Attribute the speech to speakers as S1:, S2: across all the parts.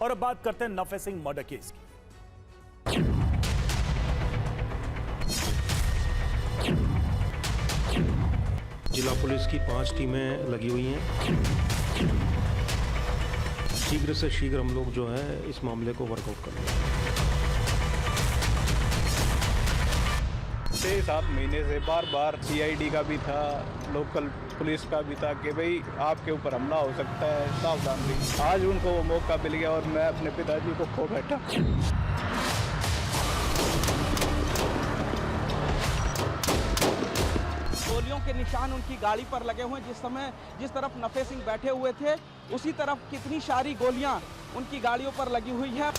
S1: और अब बात करते हैं नफे सिंह मर्डर केस की।
S2: जिला पुलिस की 5 टीमें लगी हुई हैं। शीघ्र से शीघ्र हम लोग जो है इस मामले को वर्कआउट करेंगे।
S3: 6-7 महीने से बार बार सीआईडी का भी था, लोकल पुलिस का भी था कि भाई आपके ऊपर हमला हो सकता है, सावधान रहिए। आज उनको वो मौका मिल गया और मैं अपने पिताजी को खो बैठा।
S4: गोलियों के निशान उनकी गाड़ी पर लगे हुए हैं। जिस समय जिस तरफ नफे सिंह बैठे हुए थे उसी तरफ कितनी सारी गोलियां उनकी गाड़ियों पर लगी हुई है।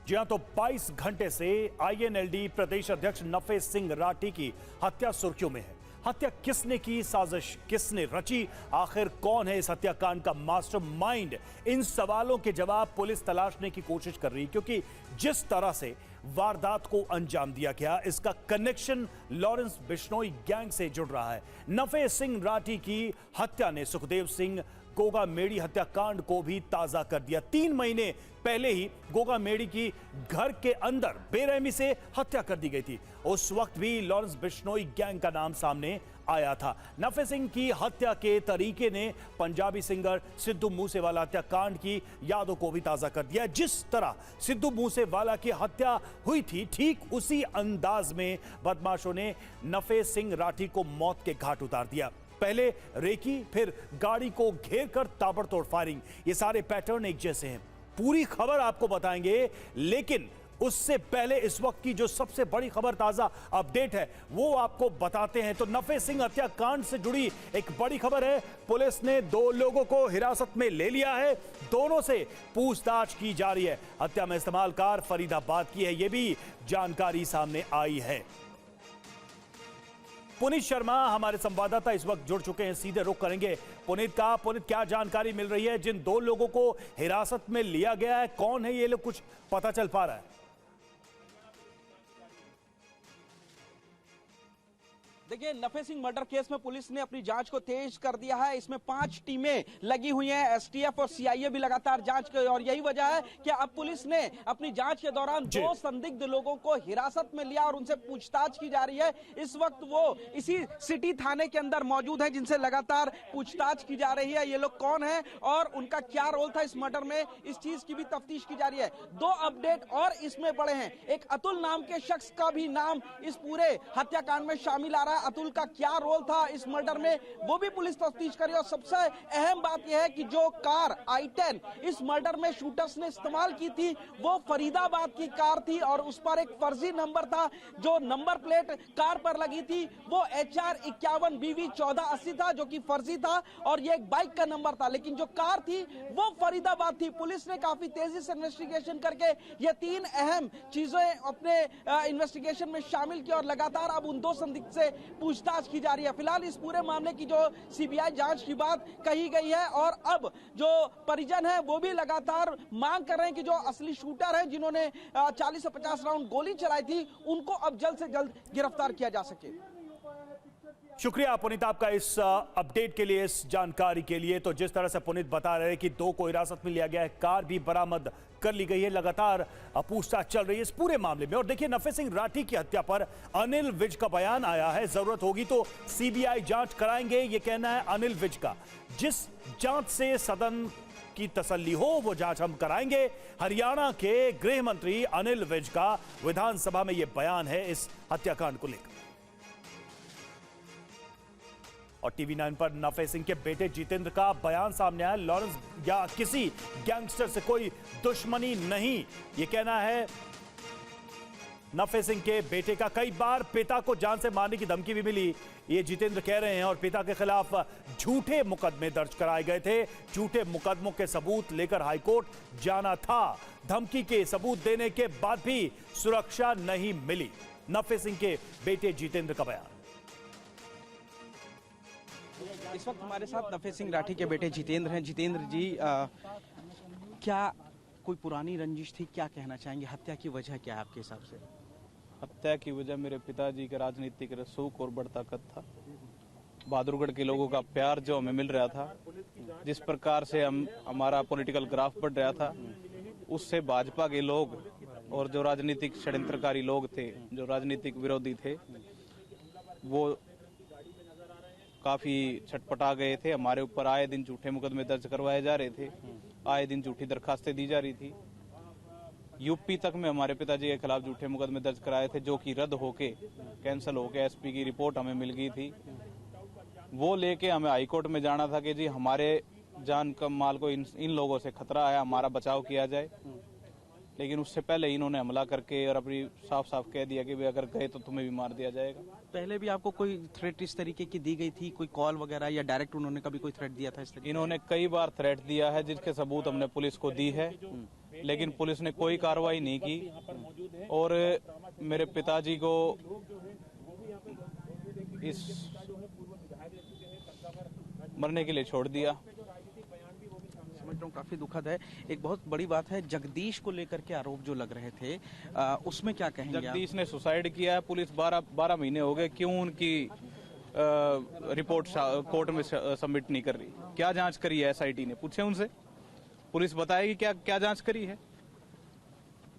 S1: जी हां, तो 22 घंटे से आईएनएलडी प्रदेश अध्यक्ष नफे सिंह राठी की हत्या सुर्खियों में है। हत्या किसने की, साजिश किसने रची, आखिर कौन है इस हत्याकांड का मास्टरमाइंड? इन सवालों के जवाब पुलिस तलाशने की कोशिश कर रही है, क्योंकि जिस तरह से वारदात को अंजाम दिया गया इसका कनेक्शन लॉरेंस बिश्नोई गैंग से जुड़ रहा है। नफे सिंह राठी की हत्या ने सुखदेव सिंह गोगा मेड़ी हत्याकांड को भी ताजा कर दिया। 3 महीने पहले ही गोगा मेड़ी की घर के अंदर बेरहमी से हत्या कर दी गई थी। उस वक्त भी लॉरेंस बिश्नोई गैंग का नाम सामने आया था। नफे सिंह की हत्या के तरीके ने पंजाबी सिंगर सिद्धू मूसेवाला हत्याकांड की यादों को भी ताजा कर दिया। जिस तरह सिद्धू मूसेवाला की हत्या हुई थी, ठीक उसी अंदाज में बदमाशों ने नफे सिंह राठी को मौत के घाट उतार दिया। पहले रेकी, फिर गाड़ी को घेर कर ताबड़तोड़ फायरिंग। ये सारे पैटर्न एक जैसे हैं। पूरी खबर आपको बताएंगे, लेकिन उससे पहले इस वक्त की जो सबसे बड़ी खबर, ताजा अपडेट है, वो आपको बताते हैं। तो नफे सिंह हत्याकांड से जुड़ी एक बड़ी खबर है। पुलिस ने 2 लोगों को हिरासत में ले लिया है। दोनों से पूछताछ की जा रही है। हत्या में इस्तेमाल कार फरीदाबाद की है, यह भी जानकारी सामने आई है। पुनीत शर्मा हमारे संवाददाता इस वक्त जुड़ चुके हैं, सीधे रुख करेंगे पुनीत का। पुनीत, क्या जानकारी मिल रही है? जिन 2 लोगों को हिरासत में लिया गया है, कौन है ये लोग, कुछ पता चल पा रहा है?
S4: देखिए, नफे सिंह मर्डर केस में पुलिस ने अपनी जांच को तेज कर दिया है। इसमें 5 टीमें लगी हुई हैं, एसटीएफ और सीआईए भी लगातार जांच कर, और यही वजह है कि अब पुलिस ने अपनी जांच के दौरान 2 संदिग्ध लोगों को हिरासत में लिया और उनसे पूछताछ की जा रही है। इस वक्त वो इसी सिटी थाने के अंदर मौजूद हैं, जिनसे लगातार पूछताछ की जा रही है। ये लोग कौन है और उनका क्या रोल था इस मर्डर में, इस चीज की भी तफ्तीश की जा रही है। 2 अपडेट और इसमें बड़े हैं। एक अतुल नाम के शख्स का भी नाम इस पूरे हत्याकांड में शामिल आ रहा है। अतुल का क्या रोल था इस मर्डर में, वो भी पुलिस तफ्तीश करी। और सबसे अहम बात यह है कि जो कार i10 इस मर्डर में शूटर्स ने इस्तेमाल की थी, वो फरीदाबाद की कार थी और उस पर एक फर्जी नंबर था। जो नंबर प्लेट कार पर लगी थी वो HR 51BV 1480 था, जो कि फर्जी था, और ये एक बाइक का नंबर था। लेकिन जो कार थी वो फरीदाबाद थी। पुलिस ने काफी तेजी से इन्वेस्टिगेशन करके ये 3 अहम चीजें अपने इन्वेस्टिगेशन में शामिल की और लगातार अब उन 2 संदिग्ध से पूछताछ की जा रही है। फिलहाल इस पूरे मामले की जो सीबीआई जांच की बात कही गई है, और अब जो परिजन है वो भी लगातार मांग कर रहे हैं कि जो असली शूटर है, जिन्होंने 40 से 50 राउंड गोली चलाई थी, उनको अब जल्द से जल्द गिरफ्तार किया जा सके।
S1: शुक्रिया पुनीत आपका इस अपडेट के लिए, इस जानकारी के लिए। तो जिस तरह से पुनीत बता रहे हैं कि 2 को हिरासत में लिया गया है, कार भी बरामद कर ली गई है, लगातार पूछताछ चल रही है इस पूरे मामले में। और देखिए, नफे सिंह राठी की हत्या पर अनिल विज का बयान आया है। जरूरत होगी तो सीबीआई जांच कराएंगे, ये कहना है अनिल विज का। जिस जांच से सदन की तसल्ली हो वो जांच हम कराएंगे। हरियाणा के गृह मंत्री अनिल विज का विधानसभा में यह बयान है इस हत्याकांड को लेकर। और टीवी9 पर नफे सिंह के बेटे जितेंद्र का बयान सामने आया। लॉरेंस या किसी गैंगस्टर से कोई दुश्मनी नहीं, यह कहना है नफे सिंह के बेटे का। कई बार पिता को जान से मारने की धमकी भी मिली, ये जितेंद्र कह रहे हैं। और पिता के खिलाफ झूठे मुकदमे दर्ज कराए गए थे। झूठे मुकदमों के सबूत लेकर हाईकोर्ट जाना था। धमकी के सबूत देने के बाद भी सुरक्षा नहीं मिली। नफे सिंह के बेटे जितेंद्र का बयान।
S4: इस वक्त हमारे साथ नफे सिंह राठी के बेटे जितेंद्र हैं। जितेंद्र जी, क्या कोई पुरानी रंजिश थी, क्या कहना चाहेंगे? हत्या की वजह क्या है आपके हिसाब से?
S3: हत्या की वजह मेरे पिताजी का राजनीतिक रसूख और बढ़ताकत था। बहादुरगढ़ के लोगों का प्यार जो हमें मिल रहा था, जिस प्रकार से हमारा पॉलिटिकल ग्राफ बढ़ रहा था, उससे भाजपा के लोग और जो राजनीतिक षड्यंत्रकारी लोग थे, जो राजनीतिक विरोधी थे, वो काफी छटपटा गए थे। हमारे ऊपर आए दिन झूठे मुकदमे दर्ज करवाए जा रहे थे, आए दिन झूठी दरखास्तें दी जा रही थी। यूपी तक में हमारे पिताजी के खिलाफ झूठे मुकदमे दर्ज कराए थे, जो कि रद्द होके कैंसिल होके एसपी की रिपोर्ट हमें मिल गई थी। वो लेके हमें हाई कोर्ट में जाना था कि जी हमारे जान का माल को इन लोगों से खतरा है, हमारा बचाव किया जाए। लेकिन उससे पहले इन्होंने हमला करके और अपनी साफ साफ कह दिया कि भाई अगर गए तो तुम्हें भी मार दिया जाएगा।
S4: पहले भी आपको कोई थ्रेट इस तरीके की दी गई थी, कोई कॉल वगैरह, या डायरेक्ट उन्होंने कभी कोई थ्रेट दिया था इस तरीके?
S3: इन्होंने कई बार थ्रेट दिया है, जिसके सबूत हमने पुलिस को दी है, लेकिन पुलिस ने कोई कार्रवाई नहीं की और मेरे पिताजी को इस मरने के लिए छोड़ दिया।
S4: समझ रहा हूँ, काफी दुखद है। एक बहुत बड़ी बात है, जगदीश को लेकर के आरोप जो लग रहे थे, उसमें क्या कहेंगे?
S3: जगदीश ने सुसाइड किया है। पुलिस 12 महीने हो गए, क्यों उनकी रिपोर्ट कोर्ट में सबमिट नहीं कर रही? क्या जांच करी है एसआईटी ने? पूछे उनसे, पुलिस बताएगी क्या जांच करी है।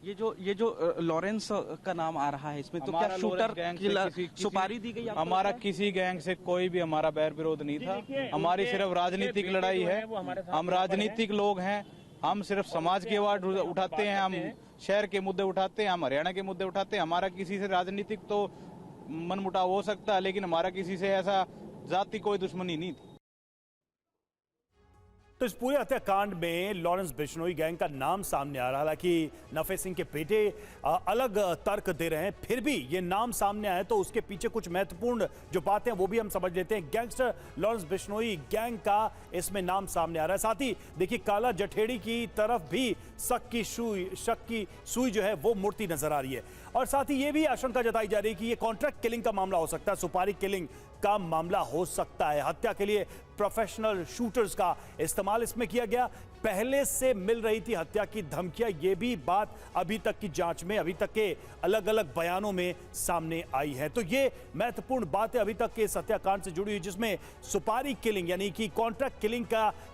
S4: ये जो लॉरेंस का नाम आ रहा है इसमें, तो क्या शूटर की सुपारी दी गई?
S3: हमारा किसी गैंग से कोई भी हमारा बैर विरोध नहीं था। हमारी सिर्फ राजनीतिक लड़ाई है। हम राजनीतिक लोग हैं, हम सिर्फ समाज की आवाज उठाते हैं, हम शहर के मुद्दे उठाते हैं, हम हरियाणा के मुद्दे उठाते हैं। हमारा किसी से राजनीतिक तो मनमुटाव हो सकता है, लेकिन हमारा किसी से ऐसा जाति कोई दुश्मनी नहीं थी।
S1: तो इस पूरे हत्याकांड में लॉरेंस बिश्नोई गैंग का नाम सामने आ रहा है। हालांकि नफे सिंह के बेटे अलग तर्क दे रहे हैं, फिर भी ये नाम सामने आए तो उसके पीछे कुछ महत्वपूर्ण जो बातें हैं वो भी हम समझ लेते हैं। गैंगस्टर लॉरेंस बिश्नोई गैंग का इसमें नाम सामने आ रहा है। साथ ही देखिए, काला जठेड़ी की तरफ भी शक की सुई जो है वो मुड़ती नजर आ रही है। और साथ ही ये भी आशंका जताई जा रही है कि ये कॉन्ट्रैक्ट किलिंग का मामला हो सकता है, सुपारी किलिंग का मामला हो सकता है। हत्या के लिए प्रोफेशनल शूटर्स का इस्तेमाल इसमें किया गया। पहले से मिल रही थी हत्या की धमकियां, ये भी बात अभी तक की जांच में, अभी तक के अलग अलग बयानों में सामने आई है। तो ये महत्वपूर्ण बातें अभी तक के इस हत्याकांड से जुड़ी हुई, जिसमें सुपारी किलिंग यानी कि कॉन्ट्रैक्ट किलिंग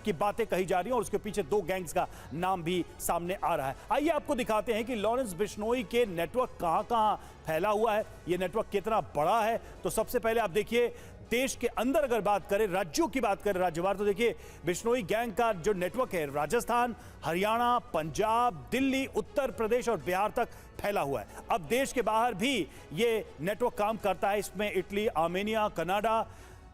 S1: की बातें कही जा रही हैं और उसके पीछे 2 गैंग्स का नाम भी सामने आ रहा है। आइए आपको दिखाते हैं कि लॉरेंस बिश्नोई के नेटवर्क कहां फैला हुआ है, ये नेटवर्क कितना बड़ा है। तो सबसे पहले आप देखिए, देश के अंदर अगर बात करें, राज्यों की बात करें, राज्यवार, तो देखिए बिश्नोई गैंग का जो नेटवर्क है राजस्थान, हरियाणा, पंजाब, दिल्ली, उत्तर प्रदेश और बिहार तक फैला हुआ है। अब देश के बाहर भी ये नेटवर्क काम करता है। इसमें Italy, Armenia, Canada,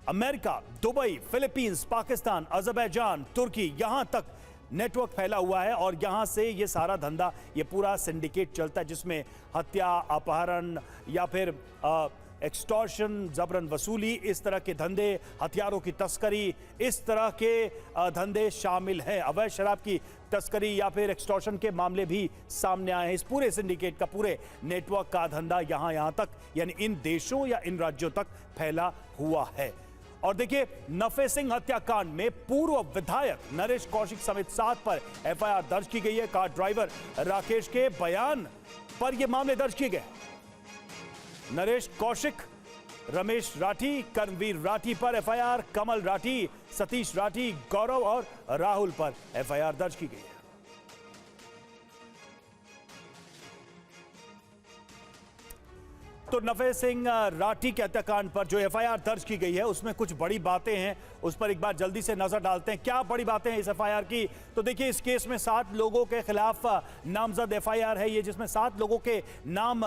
S1: America, Dubai, Philippines, Pakistan, Azerbaijan, तुर्की, यहां तक नेटवर्क फैला हुआ है। और यहां से ये सारा धंधा, ये पूरा सिंडिकेट चलता है, जिसमें हत्या, अपहरण या फिर एक्सटॉर्शन, जबरन वसूली, इस तरह के धंधे, हथियारों की तस्करी, इस तरह के धंधे शामिल हैं। अवैध शराब की तस्करी या फिर एक्सटॉर्शन के मामले भी सामने आए हैं। इस पूरे सिंडिकेट का, पूरे नेटवर्क का धंधा यहां तक, यानी इन देशों या इन राज्यों तक फैला हुआ है। और देखिए, नफे सिंह हत्याकांड में पूर्व विधायक नरेश कौशिक समेत 7 पर एफआईआर दर्ज की गई है। कार ड्राइवर राकेश के बयान पर यह मामले दर्ज किए गए। नरेश कौशिक, रमेश राठी, कर्मवीर राठी पर एफआईआर, कमल राठी, सतीश राठी, गौरव और राहुल पर एफआईआर दर्ज की गई है। तो नफे सिंह राठी के हत्याकांड पर जो एफआईआर दर्ज की गई है उसमें कुछ बड़ी बातें हैं, उस पर एक बार जल्दी से नजर डालते हैं। क्या बड़ी बातें हैं इस एफआईआर की? तो देखिए, इस केस में 7 लोगों के खिलाफ नामजद एफआईआर है ये, जिसमें 7 लोगों के नाम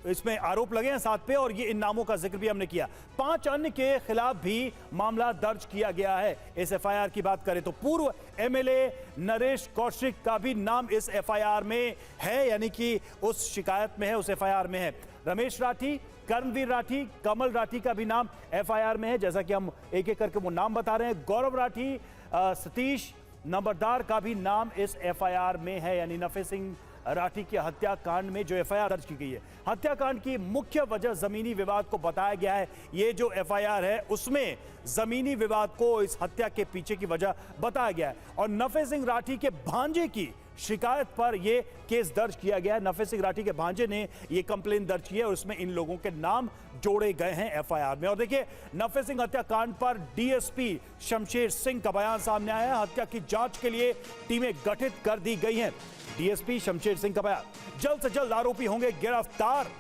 S1: इसमें आरोप लगे हैं 7 पे, और ये इन नामों का जिक्र भी हमने किया। 5 अन्य के खिलाफ भी मामला दर्ज किया गया है। इस एफआईआर की बात करें तो पूर्व एमएलए नरेश कौशिक का भी नाम इस एफआईआर में है, यानी कि उस शिकायत में है, उस एफआईआर में है। रमेश राठी, कर्मवीर राठी, कमल राठी का भी नाम एफआईआर में है, जैसा कि हम एक एक करके वो नाम बता रहे हैं। गौरव राठी, सतीश नंबरदार का भी नाम इस एफआईआर में है, यानी नफे सिंह राठी के हत्याकांड में जो एफआईआर दर्ज की गई है। हत्याकांड की मुख्य वजह जमीनी विवाद को बताया गया है। ये जो एफआईआर है उसमें जमीनी विवाद को इस हत्या के पीछे की वजह बताया गया है। और नफे सिंह राठी के भांजे की शिकायत पर यह केस दर्ज किया गया है। नफे सिंह राठी के भांजे ने यह कंप्लेन दर्ज की है और उसमें इन लोगों के नाम जोड़े गए हैं एफआईआर में। और देखिए, नफे सिंह हत्याकांड पर डीएसपी शमशेर सिंह का बयान सामने आया है। हत्या की जांच के लिए टीमें गठित कर दी गई हैं। डीएसपी शमशेर सिंह का बयान, जल्द से जल्द आरोपी होंगे गिरफ्तार,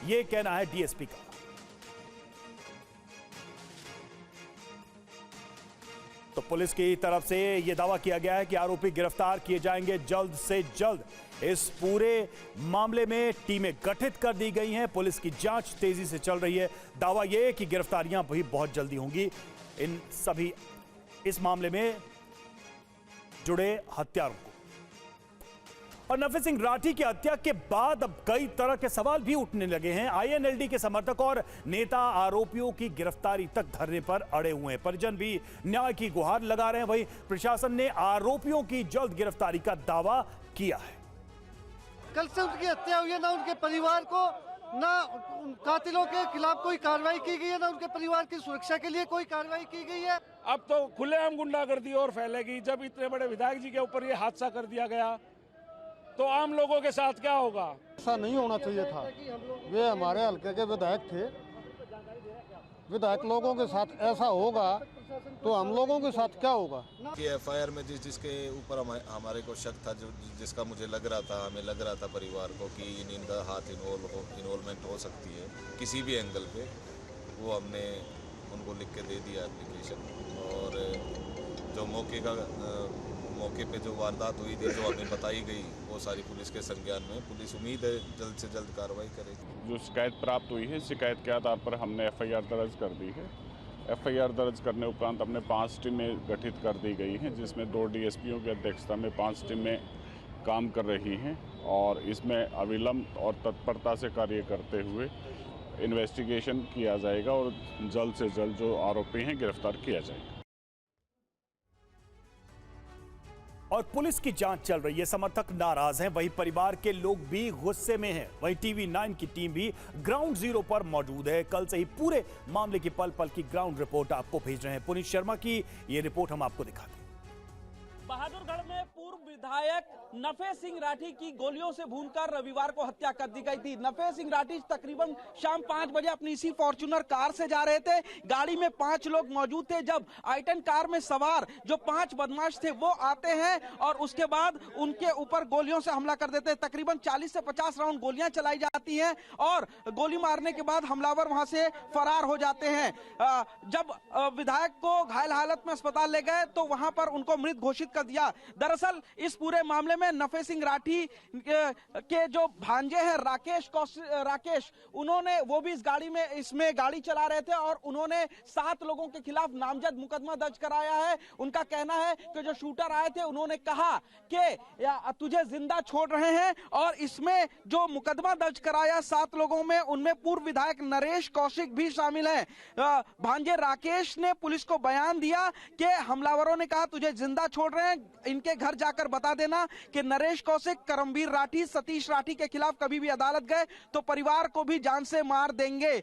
S1: यह कहना है डीएसपी का। तो पुलिस की तरफ से यह दावा किया गया है कि आरोपी गिरफ्तार किए जाएंगे जल्द से जल्द। इस पूरे मामले में टीमें गठित कर दी गई हैं। पुलिस की जांच तेजी से चल रही है। दावा यह है कि गिरफ्तारियां भी बहुत जल्दी होंगी इन सभी इस मामले में जुड़े हत्यारों को। और नफे सिंह राठी की हत्या के बाद अब कई तरह के सवाल भी उठने लगे हैं। आईएनएलडी के समर्थक और नेता आरोपियों की गिरफ्तारी तक धरने पर अड़े हुए हैं। परिजन भी न्याय की गुहार लगा रहे हैं। वहीं प्रशासन ने आरोपियों की जल्द गिरफ्तारी का दावा किया है।
S5: कल से उनकी हत्या हुई है, ना उनके परिवार को, ना कातिलों के खिलाफ कोई कार्रवाई की गई है, ना उनके परिवार की सुरक्षा के लिए कोई कार्रवाई की गई है।
S6: अब तो खुलेआम गुंडागर्दी और फैलेगी। जब इतने बड़े विधायक जी के ऊपर ये हादसा कर दिया गया तो आम लोगों के साथ क्या होगा?
S7: ऐसा नहीं होना चाहिए था। वे हमारे हल्के के विधायक थे। विधायक लोगों के साथ ऐसा होगा तो हम लोगों के साथ क्या होगा?
S8: कि एफआईआर में जिसके ऊपर हमारे को शक था, जिसका मुझे लग रहा था, हमें लग रहा था परिवार को कि इनका हाथ इन्वॉल्वमेंट हो सकती है किसी भी एंगल पे, वो हमने उनको लिख के दे दिया एप्लीकेशन। और जो मौके पे जो वारदात हुई थी, जो हमें बताई गई, वो सारी पुलिस के संज्ञान में। पुलिस उम्मीद है जल्द से जल्द कार्रवाई करेगी।
S9: जो शिकायत प्राप्त हुई है, शिकायत के आधार पर हमने एफआईआर दर्ज कर दी है। एफआईआर दर्ज करने उपरांत हमने 5 टीमें गठित कर दी गई हैं, जिसमें 2 डीएसपीओ की अध्यक्षता में 5 टीमें काम कर रही हैं। और इसमें अविलंब और तत्परता से कार्य करते हुए इन्वेस्टिगेशन किया जाएगा और जल्द से जल्द जो आरोपी हैं गिरफ्तार किया जाएगा।
S1: और पुलिस की जांच चल रही है। समर्थक नाराज हैं, वहीं परिवार के लोग भी गुस्से में हैं। वहीं टीवी 9 की टीम भी ग्राउंड जीरो पर मौजूद है। कल से ही पूरे मामले की पल पल की ग्राउंड रिपोर्ट आपको भेज रहे हैं। पुनीत शर्मा की ये रिपोर्ट हम आपको दिखाते हैं।
S4: बहादुरगढ़ में पूर्व विधायक नफे सिंह राठी की गोलियों से भूनकर रविवार को हत्या कर दी गई थी। नफे सिंह राठी तकरीबन शाम 5 बजे अपनी इसी फॉर्च्यूनर कार से जा रहे थे। गाड़ी में 5 लोग मौजूद थे। जब आइटन कार में सवार जो 5 बदमाश थे वो आते हैं और उसके बाद उनके ऊपर गोलियों से हमला कर देते हैं। तकरीबन 40 से 50 राउंड गोलियां चलाई जाती हैं और गोली मारने के बाद हमलावर वहां से फरार हो जाते हैं। जब विधायक को घायल हालत में अस्पताल ले गए तो वहां पर उनको मृत घोषित कर दिया। दरअसल इस पूरे मामले में नफे सिंह राठी के जो भांजे हैं राकेश, उन्होंने वो भी इस गाड़ी में इसमें गाड़ी चला रहे थे और उन्होंने 7 लोगों के खिलाफ नामजद मुकदमा दर्ज कराया है। उनका कहना है कि जो शूटर आए थे उन्होंने कहा कि तुझे जिंदा छोड़ रहे हैं। और इसमें जो मुकदमा दर्ज कराया 7 लोगों में, उनमें पूर्व विधायक नरेश कौशिक भी शामिल हैं। भांजे राकेश ने पुलिस को बयान दिया कि हमलावरों ने कहा तुझे जिंदा छोड़ रहे हैं, इनके घर जाकर बता देना कि नरेश कौशिक, करमवीर राठी, सतीश राठी के खिलाफ कभी भी अदालत गए तो परिवार को भी जान से मार देंगे।